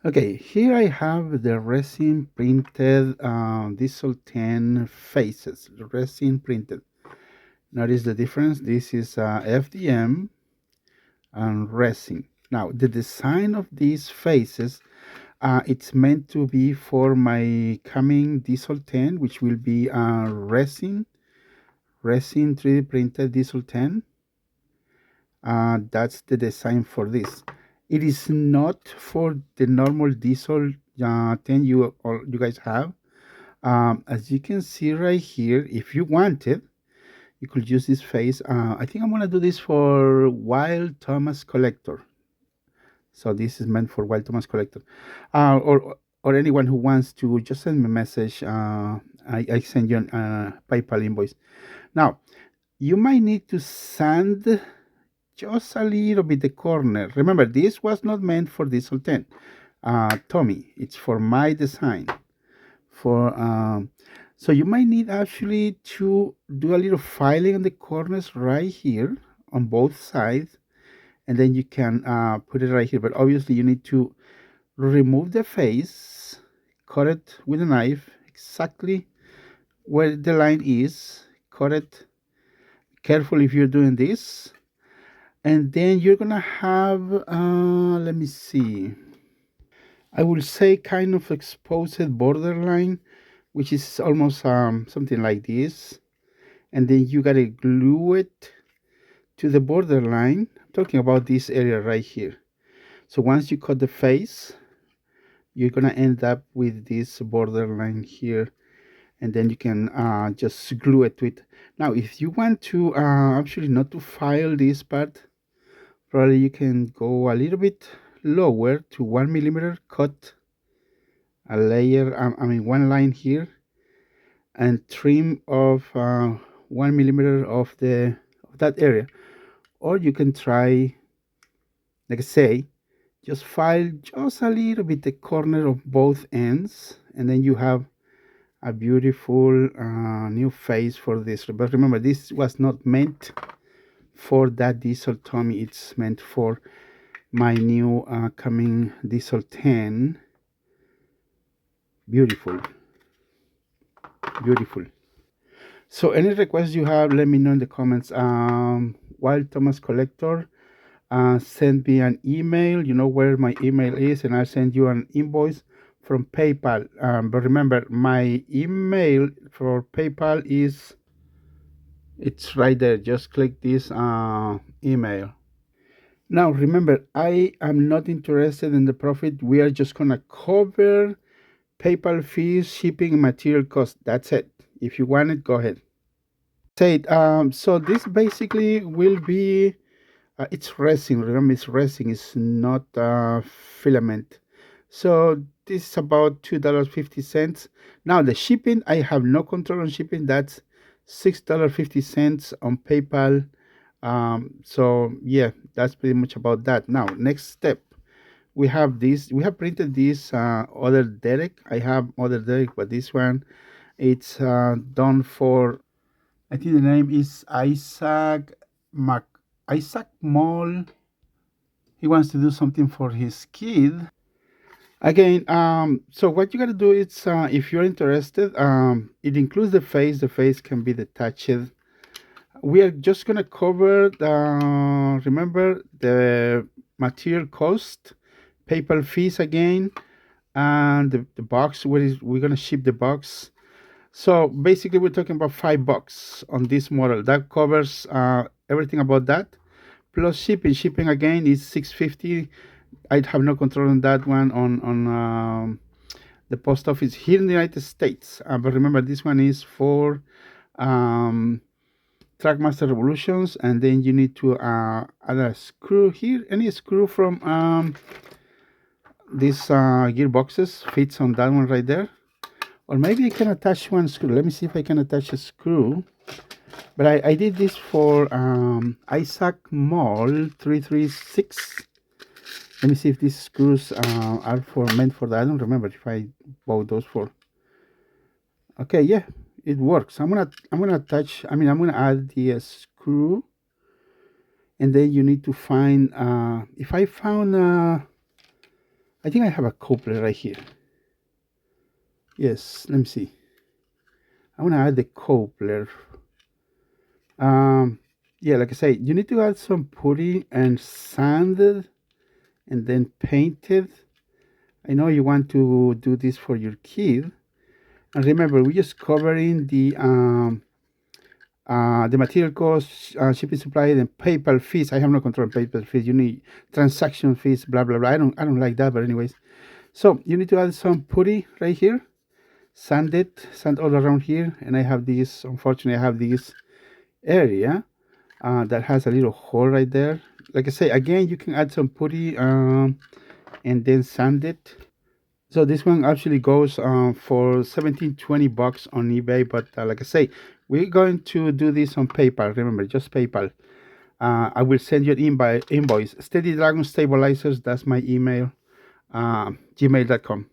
Okay, here I have the resin printed diesel 10 faces, resin printed. Notice the difference. This is FDM and resin. Now, the design of these faces, it's meant to be for my coming diesel 10, which will be resin 3D printed diesel 10. That's the design for this. It is not for the normal diesel 10 you guys have. As you can see right here, if you wanted, you could use this face. I think I'm gonna do this for Wild Thomas Collector. So this is meant for Wild Thomas Collector, or anyone who wants to just send me a message. I send you a PayPal invoice. Now you might need to sand just a little bit the corner. Remember, this was not meant for Diesel 10. Tomy, it's for my design. For So you might need actually to do a little filing on the corners right here on both sides, and then you can put it right here. But obviously, you need to remove the face, cut it with a knife exactly where the line is. Cut it. Careful if you're doing this, and then you're gonna have let me see, I will say kind of exposed borderline, which is almost something like this, and then you gotta glue it to the borderline. I'm talking about this area right here. So once you cut the face, you're gonna end up with this borderline here, and then you can just glue it to it. Now if you want to actually not to file this part, probably you can go a little bit lower to 1 millimeter, cut a layer, I mean one line here, and trim off 1 millimeter of that area. Or you can try, like I say, just file just a little bit the corner of both ends, and then you have a beautiful new face for this. But remember, this was not meant for that diesel Tomy. It's meant for my new coming diesel 10. Beautiful, beautiful. So any requests you have, let me know in the comments. Wild Thomas Collector, send me an email. You know where my email is, and I'll send you an invoice from PayPal. But remember, my email for PayPal it's right there. Just click this email. Now remember, I am not interested in the profit. We are just gonna cover PayPal fees, shipping, and material cost. That's it. If you want it, go ahead. Say it. So this basically will be it's resin. Remember, it's resin. It's not filament. So this is about $2.50. Now the shipping, I have no control on shipping. That's $6.50 on PayPal. So yeah, that's pretty much about that. Now next step, we have this. We have printed this other Derek. I have other Derek, but this one it's done for. I think the name is Isaac Moll. He wants to do something for his kid. Again, so what you gotta do is, if you're interested, it includes the face. The face can be detached. We are just gonna cover remember the material cost, PayPal fees again, and the box. We're gonna ship the box. So basically, we're talking about $5 on this model. That covers everything about that, plus shipping. Shipping again is $6.50. I have no control on that one on the post office here in the United States. But remember, this one is for um, Trackmaster Revolutions, and then you need to add a screw here. Any screw from these gearboxes fits on that one right there. Or maybe I can attach one screw. Let me see if I can attach a screw. But I did this for Isaac Mall 336. Let me see if these screws are meant for that. I don't remember if I bought those for. Okay, yeah, it works. I'm gonna attach. I mean, I'm gonna add the screw, and then you need to find. If I found I think I have a coupler right here. Yes, let me see. I want to add the coupler. Yeah, like I say, you need to add some putty and sand it and then paint it. I know you want to do this for your kid. And remember, we're just covering the material costs, shipping supply, and PayPal fees. I have no control on PayPal fees. You need transaction fees, blah blah blah. I don't like that, but anyways. So you need to add some putty right here, sand it, sand all around here, and I have this. Unfortunately, I have this area that has a little hole right there. Like I say, again, you can add some putty and then sand it. So this one actually goes for 17-20 bucks on eBay, but like I say, we're going to do this on PayPal. Remember, just PayPal. I will send you an invoice. Steady Dragon Stabilizers. That's my email. Gmail.com.